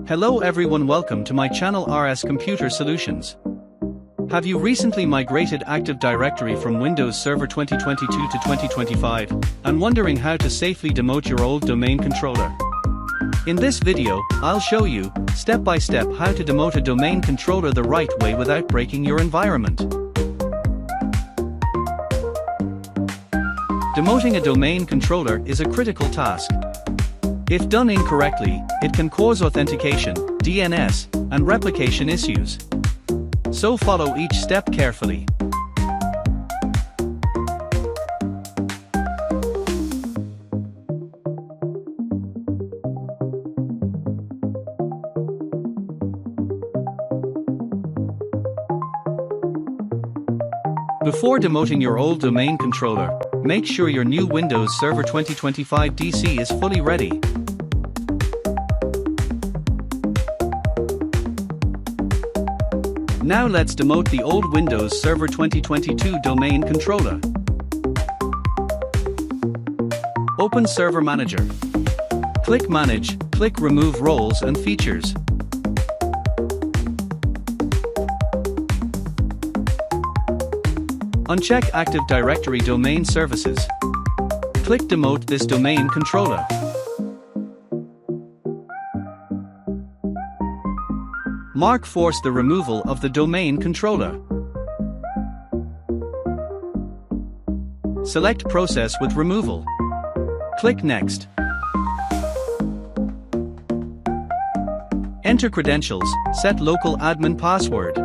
Hello everyone, welcome to my channel RS Computer Solutions. Have you recently migrated Active Directory from Windows Server 2022 to 2025 and wondering how to safely demote your old domain controller? In this video, I'll show you, step by step, how to demote a domain controller the right way without breaking your environment. Demoting a domain controller is a critical task. If done incorrectly, it can cause authentication, DNS, and replication issues. So follow each step carefully. Before demoting your old domain controller, make sure your new Windows Server 2025 DC is fully ready. Now let's demote the old Windows Server 2022 domain controller. Open Server Manager. Click Manage, click Remove Roles and Features. Uncheck Active Directory Domain Services. Click Demote this domain controller. Mark Force the removal of the domain controller. Select Process with Removal. Click Next. Enter credentials, set local admin password.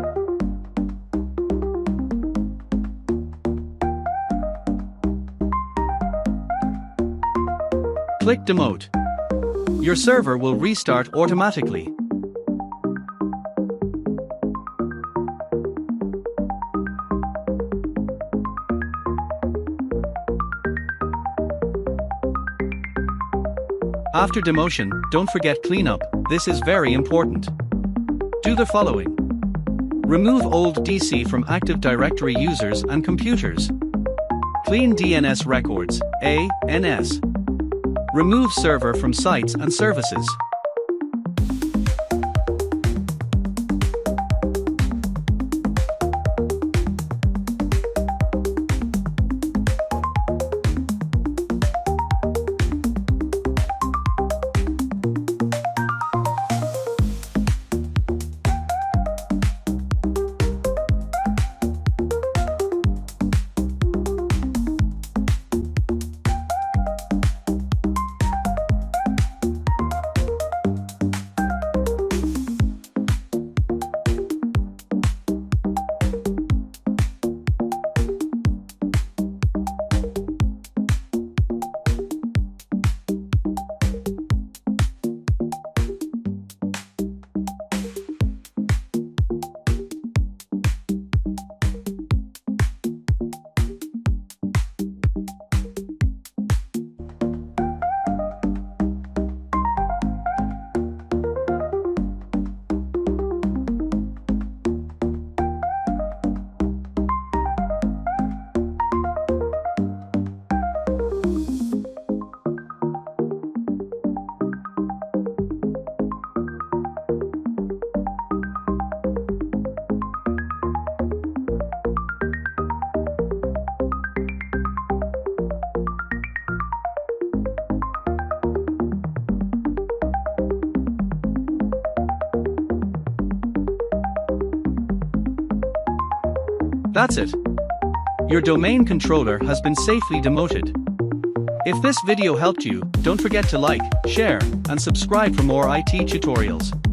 Click Demote. Your server will restart automatically. After demotion, don't forget cleanup. This is very important. Do the following. Remove old DC from Active Directory users and computers. Clean DNS records, ANS. Remove server from sites and services. That's it. Your domain controller has been safely demoted. If this video helped you, don't forget to like, share, and subscribe for more IT tutorials.